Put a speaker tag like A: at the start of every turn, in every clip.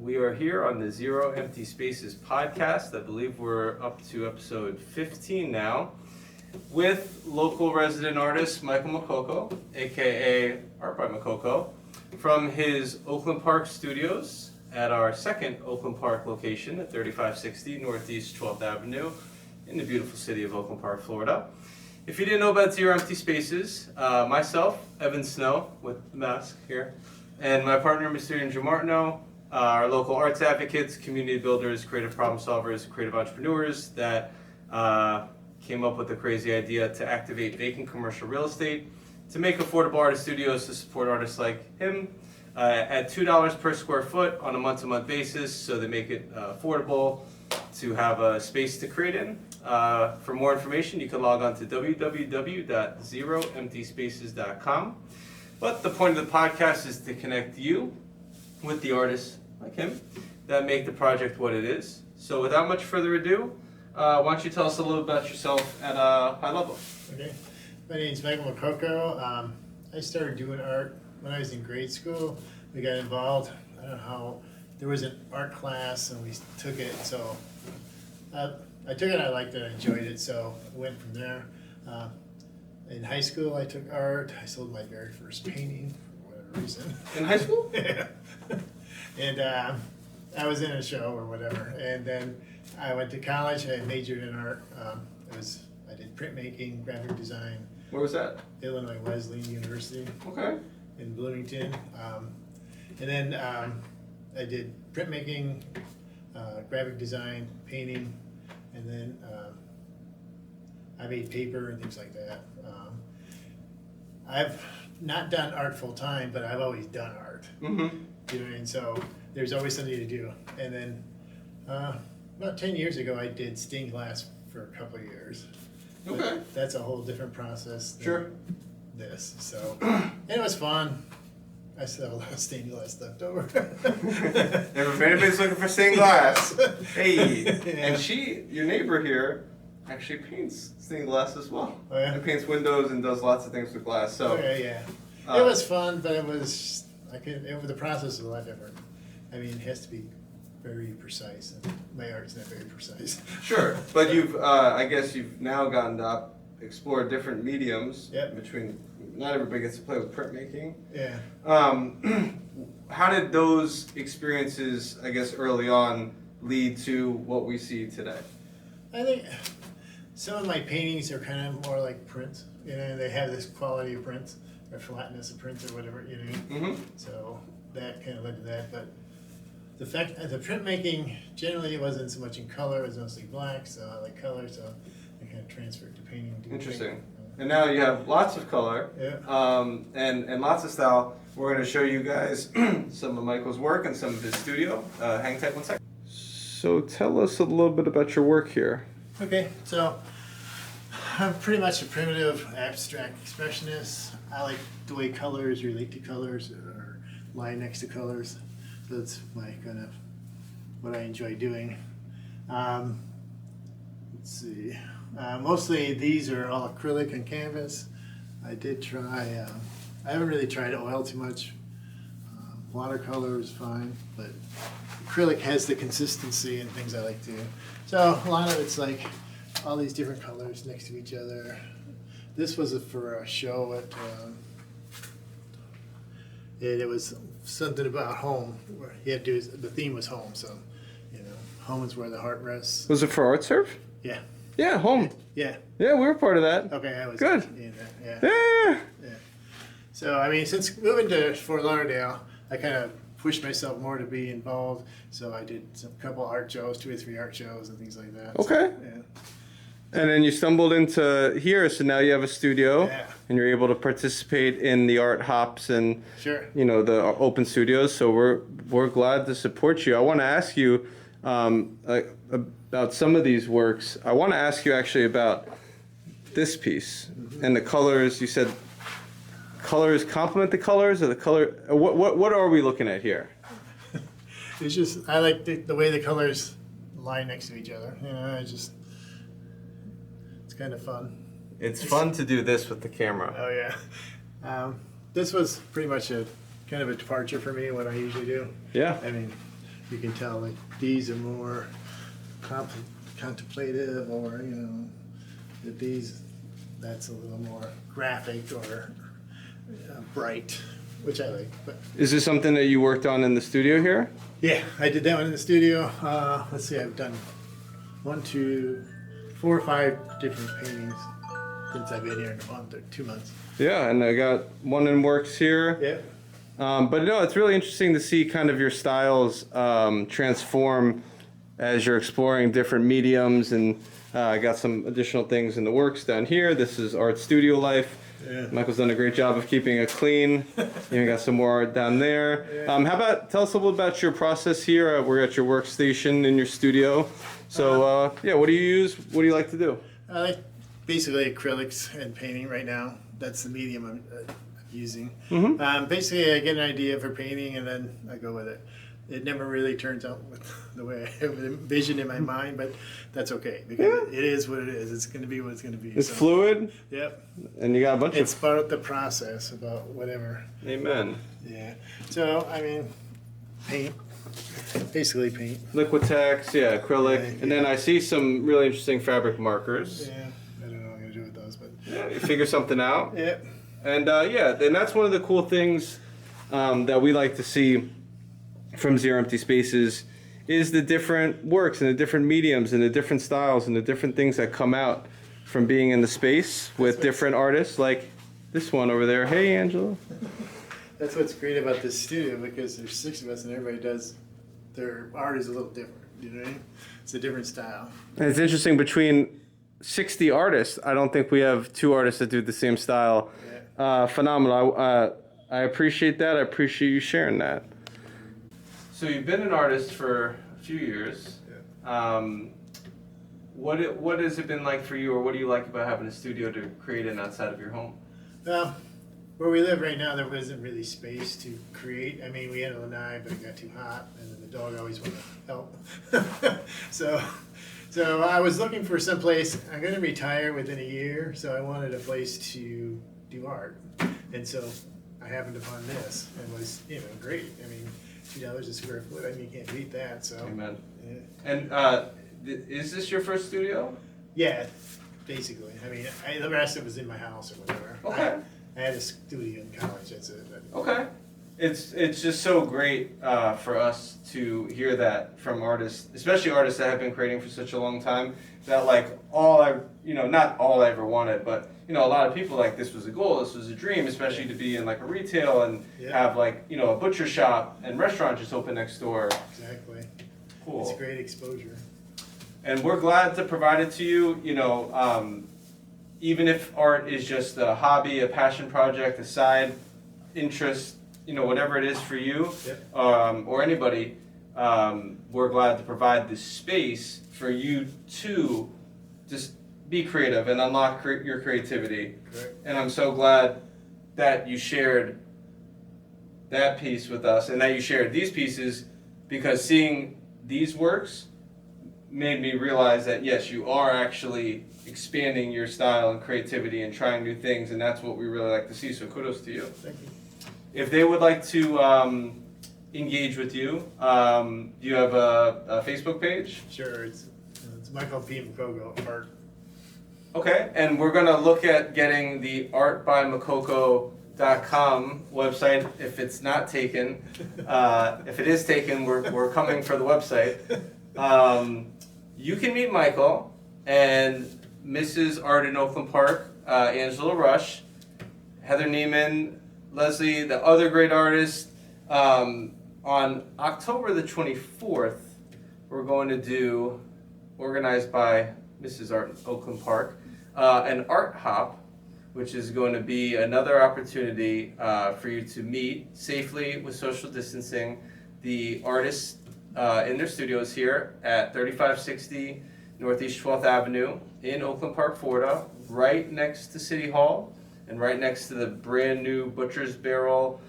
A: We are here on the Zero Empty Spaces podcast. I believe we're up to episode 15 now, with local resident artist Michael Macocco, aka Art by Macocco, from his Oakland Park studios at our second Oakland Park location at 3560 Northeast 12th Avenue in the beautiful city of Oakland Park, Florida. If you didn't know about Zero Empty Spaces, myself, Evan Snow, with the mask here, and my partner, Mr. Andrew Martineau, our local arts advocates, community builders, creative problem solvers, creative entrepreneurs that came up with the crazy idea to activate vacant commercial real estate to make affordable artist studios to support artists like him at $2 per square foot on a month-to-month basis, so they make it affordable to have a space to create in. For more information, you can log on to www.zeroemptyspaces.com. But the point of the podcast is to connect you with the artists like him that make the project what it is. So without much further ado, why don't you tell us a little about yourself at a high level?
B: Okay, my name's Michael Macocco. I started doing art when I was in grade school. We got involved, I don't know how, there was an art class and we took it, so I took it, I liked it, I enjoyed it, so I went from there. In high school, I took art. I sold my very first painting for whatever reason.
A: In high school?
B: Yeah. And I was in a show or whatever. And then I went to college. I majored in art. I did printmaking, graphic design.
A: Where was that?
B: Illinois Wesleyan University.
A: Okay.
B: In Bloomington. And then I did printmaking, graphic design, painting, and then I made paper and things like that. I've not done art full time, but I've always done art.
A: Mm-hmm.
B: You know, and so there's always something to do. And then about 10 years ago, I did stained glass for a couple of years.
A: Okay.
B: But that's a whole different process than
A: Sure.
B: this. So, and it was fun. I still have a lot of stained glass left over.
A: If anybody's looking for stained glass, hey.
B: Yeah.
A: And your neighbor here, actually paints stained glass as well.
B: Oh, yeah?
A: And paints windows and does lots of things with glass. So
B: Okay, yeah. It was fun, but the process was a lot different. I mean, it has to be very precise, and my art's not very precise.
A: Sure, but I guess you've now gotten to explore different mediums.
B: Yep.
A: Between, not everybody gets to play with printmaking.
B: Yeah.
A: How did those experiences, I guess, early on lead to what we see today?
B: I think some of my paintings are kind of more like prints. You know, they have this quality of print, or flatness of print, or whatever, you know.
A: Mm-hmm.
B: So that kind of led to that. But the fact the printmaking generally it wasn't so much in color; it was mostly black. So I like color, so I kind of transferred to painting.
A: Interesting. And now you have lots of color,
B: Yeah.
A: and lots of style. We're going to show you guys some of Michael's work and some of his studio. Hang tight one second. So tell us a little bit about your work here.
B: Okay, so I'm pretty much a primitive abstract expressionist. I like the way colors relate to colors or lie next to colors. That's my kind of what I enjoy doing. Let's see. Mostly these are all acrylic and canvas. I did try, I haven't really tried oil too much. Watercolor is fine, but acrylic has the consistency and things I like to. So a lot of it's like all these different colors next to each other. This was for a show at, it was something about home. Where you had to do, the theme was home, so, you know, home is where the heart rests.
A: Was it for Art Serve?
B: Yeah.
A: Yeah, home.
B: Yeah.
A: Yeah, we were part of that.
B: Okay, I was
A: Good.
B: in that, yeah.
A: Yeah.
B: Yeah. So, I mean, since moving to Fort Lauderdale, I kind of pushed myself more to be involved. So I did a couple art shows, 2 or 3 art shows and things like that.
A: Okay.
B: So, yeah.
A: And then you stumbled into here, so now you have a studio,
B: Yeah.
A: and you're able to participate in the art hops and
B: Sure.
A: the open studios. So we're glad to support you. I want to ask you about some of these works. I want to ask you actually about this piece and the colors. You said colors complement the colors, or the color. What are we looking at here?
B: It's just, I like the way the colors lie next to each other. You know, it's kind of fun.
A: It's fun to do this with the camera.
B: Oh yeah. This was pretty much a kind of a departure for me, what I usually do.
A: Yeah.
B: I mean, you can tell like these are more contemplative, or that these, that's a little more graphic or bright, which I like. But
A: Is this something that you worked on in the studio here?
B: yeah, I did that one in the studio. Let's see, I've done 1, 2, 4 or 5 different paintings since I've been here in a month or 2 months.
A: Yeah, and I got one in works here.
B: Yeah.
A: But no, it's really interesting to see kind of your styles transform as you're exploring different mediums, and I got some additional things in the works down here. This is art studio life.
B: Yeah.
A: Michael's done a great job of keeping it clean. You got some more art down there.
B: Yeah.
A: How about, tell us a little about your process here. We're at your workstation in your studio. So yeah, what do you use? What do you like to do?
B: I like basically acrylics and painting right now. That's the medium I'm using.
A: Mm-hmm.
B: Basically, I get an idea for painting and then I go with it. It never really turns out with the way I have envisioned in my mind, but that's okay because it is what it is. It's going to be what it's going to be.
A: It's fluid.
B: Yep.
A: And you got a bunch
B: It's about the process, about whatever.
A: Amen.
B: Yeah. So, I mean, paint. Basically paint.
A: Liquitex, yeah, acrylic.
B: Yeah,
A: And then I see some really interesting fabric markers.
B: Yeah. I don't know what I'm going to do with those, but.
A: Yeah, you figure something out.
B: Yeah.
A: And yeah, and that's one of the cool things that we like to see from Zero Empty Spaces is the different works and the different mediums and the different styles and the different things that come out from being in the space with different artists, like this one over there. Hey, Angela.
B: That's what's great about this studio, because there's 6 of us and everybody does, their art is a little different, you know what I mean? It's a different style.
A: And it's interesting, between 60 artists, I don't think we have 2 artists that do the same style.
B: Yeah.
A: Phenomenal. I appreciate that. I appreciate you sharing that. So you've been an artist for a few years.
B: Yeah.
A: What has it been like for you, or what do you like about having a studio to create in outside of your home?
B: Well, where we live right now, there wasn't really space to create. I mean, we had a lanai, but it got too hot, and then the dog always wanted to help. So I was looking for some place. I'm going to retire within a year, so I wanted a place to do art. And so I happened upon this, and it was, great. I mean, $2 a square foot. I mean, you can't beat that. So.
A: Amen.
B: Yeah.
A: And is this your first studio?
B: Yeah, basically. I mean, the rest of it was in my house or whatever.
A: Okay.
B: I had a studio in college. That's it. But.
A: Okay. It's just so great for us to hear that from artists, especially artists that have been creating for such a long time, that like not all I ever wanted, but a lot of people, like, this was a goal, this was a dream, especially to be in like a retail and have like a butcher shop and restaurant just open next door.
B: Exactly.
A: Cool.
B: It's great exposure.
A: And we're glad to provide it to you. Even if art is just a hobby, a passion project, a side interest, whatever it is for you, or anybody, we're glad to provide this space for you to just be creative and unlock your creativity.
B: Correct.
A: And I'm so glad that you shared that piece with us and that you shared these pieces, because seeing these works made me realize that yes, you are actually expanding your style and creativity and trying new things, and that's what we really like to see, so kudos to you.
B: Thank you.
A: If they would like to engage with you, do you have a Facebook page?
B: Sure. It's Michael P. Macocco art.
A: Okay, and we're gonna look at getting the artbymacocco.com website if it's not taken. If it is taken, we're coming for the website. You can meet Michael and Mrs. Art in Oakland Park, Angela Rush, Heather Neiman, Leslie, the other great artists. On October the 24th, we're going to do, organized by Mrs. Art in Oakland Park, an art hop, which is going to be another opportunity for you to meet safely with social distancing the artists in their studios here at 3560 Northeast 12th Avenue in Oakland Park, Florida, right next to City Hall and right next to the brand new Butcher's Barrel,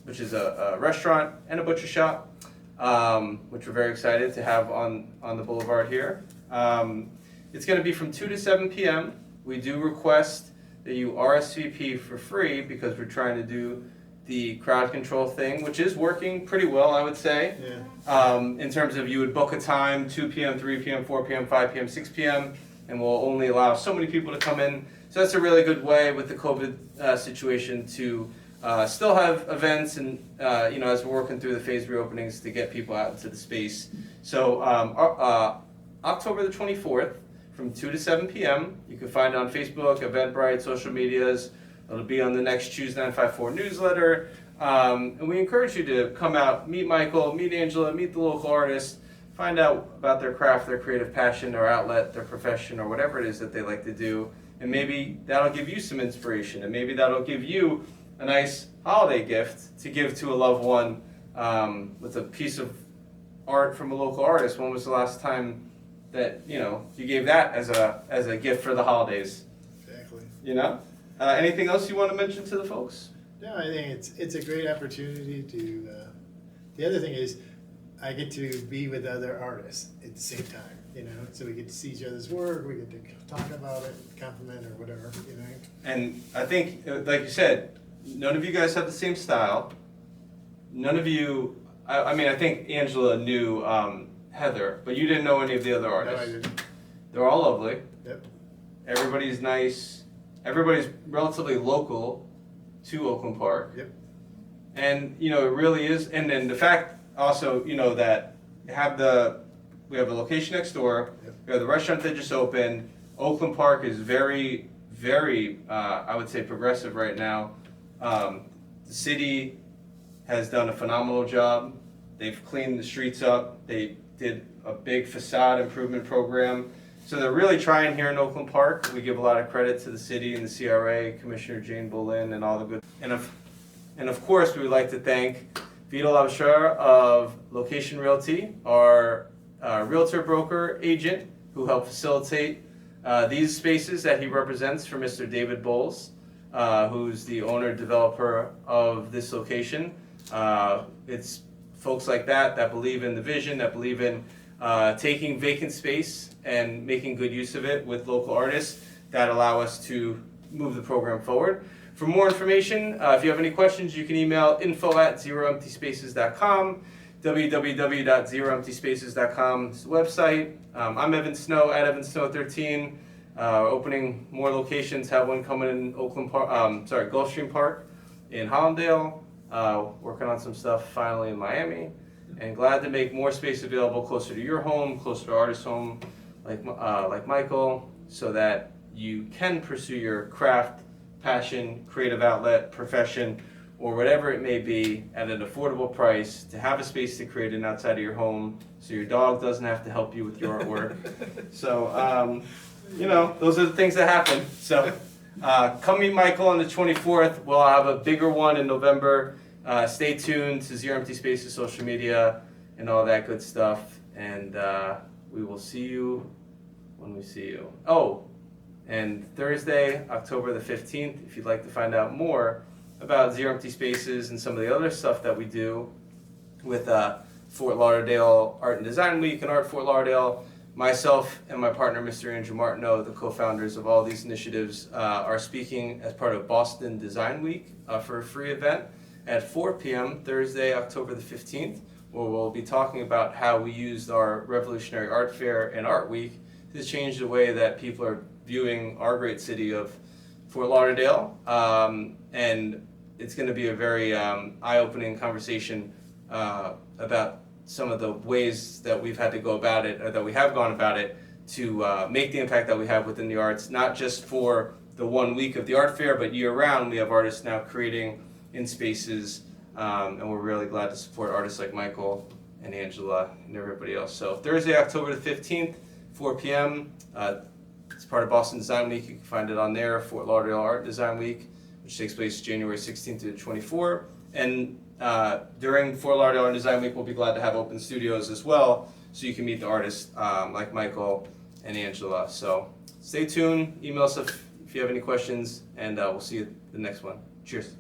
A: which is a restaurant and a butcher shop, which we're very excited to have on the boulevard here. It's going to be from 2 to 7 p.m. We do request that you RSVP for free, because we're trying to do the crowd control thing, which is working pretty well, I would say.
B: Yeah.
A: In terms of you would book a time, 2 p.m., 3 p.m., 4 p.m., 5 p.m., 6 p.m., and we'll only allow so many people to come in. So that's a really good way with the COVID situation to still have events and, as we're working through the phased reopenings to get people out into the space. So October the 24th from 2 to 7 p.m. You can find it on Facebook, Eventbrite, social medias. It'll be on the next Choose 954 newsletter. And we encourage you to come out, meet Michael, meet Angela, meet the local artists, find out about their craft, their creative passion, their outlet, their profession, or whatever it is that they like to do. And maybe that'll give you some inspiration, and maybe that'll give you a nice holiday gift to give to a loved one with a piece of art from a local artist. When was the last time that you gave that as a gift for the holidays?
B: Exactly.
A: Anything else you want to mention to the folks?
B: No, I think it's a great opportunity to. The other thing is, I get to be with other artists at the same time. So we get to see each other's work. We get to talk about it, compliment or whatever.
A: And I think, like you said, none of you guys have the same style. None of you. I think Angela knew Heather, but you didn't know any of the other artists.
B: No, I didn't.
A: They're all lovely.
B: Yep.
A: Everybody's nice. Everybody's relatively local to Oakland Park.
B: Yep.
A: And it really is. And then the fact also, that we have a location next door.
B: Yep.
A: We have the restaurant that just opened. Oakland Park is very, very, I would say, progressive right now. The city has done a phenomenal job. They've cleaned the streets up. They did a big facade improvement program. So they're really trying here in Oakland Park. We give a lot of credit to the city and the CRA, Commissioner Jane Bolin, and all the good. And of course, we would like to thank Vito Labashar of Location Realty, our realtor broker agent, who helped facilitate these spaces that he represents for Mr. David Bowles, who's the owner developer of this location. It's folks like that believe in the vision, that believe in taking vacant space and making good use of it with local artists that allow us to move the program forward. For more information, if you have any questions, you can email info@zeroemptyspaces.com. www.zeroemptyspaces.com is the website. I'm Evan Snow at Evan Snow 13. Opening more locations. Have one coming in Oakland Park. Gulfstream Park in Hollandale. Working on some stuff finally in Miami, and glad to make more space available closer to your home, closer to artist home, like Michael, so that you can pursue your craft, passion, creative outlet, profession, or whatever it may be at an affordable price, to have a space to create it outside of your home so your dog doesn't have to help you with your artwork. So, those are the things that happen. So, come meet Michael on the 24th. We'll have a bigger one in November. Stay tuned to Zero Empty Spaces social media and all that good stuff. And we will see you when we see you. Oh, and Thursday, October the 15th, if you'd like to find out more about Zero Empty Spaces and some of the other stuff that we do with Fort Lauderdale Art and Design Week and Art Fort Lauderdale, myself and my partner, Mr. Andrew Martineau, the co-founders of all these initiatives, are speaking as part of Boston Design Week for a free event at 4 p.m. Thursday, October the 15th, where we'll be talking about how we used our Revolutionary Art Fair and Art Week to change the way that people are viewing our great city of Fort Lauderdale. And it's going to be a very eye-opening conversation about some of the ways that we've had to go about it, or that we have gone about it, to make the impact that we have within the arts, not just for the 1 week of the art fair, but year-round. We have artists now creating in spaces, and we're really glad to support artists like Michael and Angela and everybody else. So Thursday, October the 15th, 4 p.m. It's part of Boston Design Week. You can find it on there, Fort Lauderdale Art Design Week, which takes place January 16th to 24th. And during Fort Lauderdale Art Design Week, we'll be glad to have open studios as well, so you can meet the artists like Michael and Angela. So stay tuned, email us if you have any questions, and we'll see you at the next one. Cheers.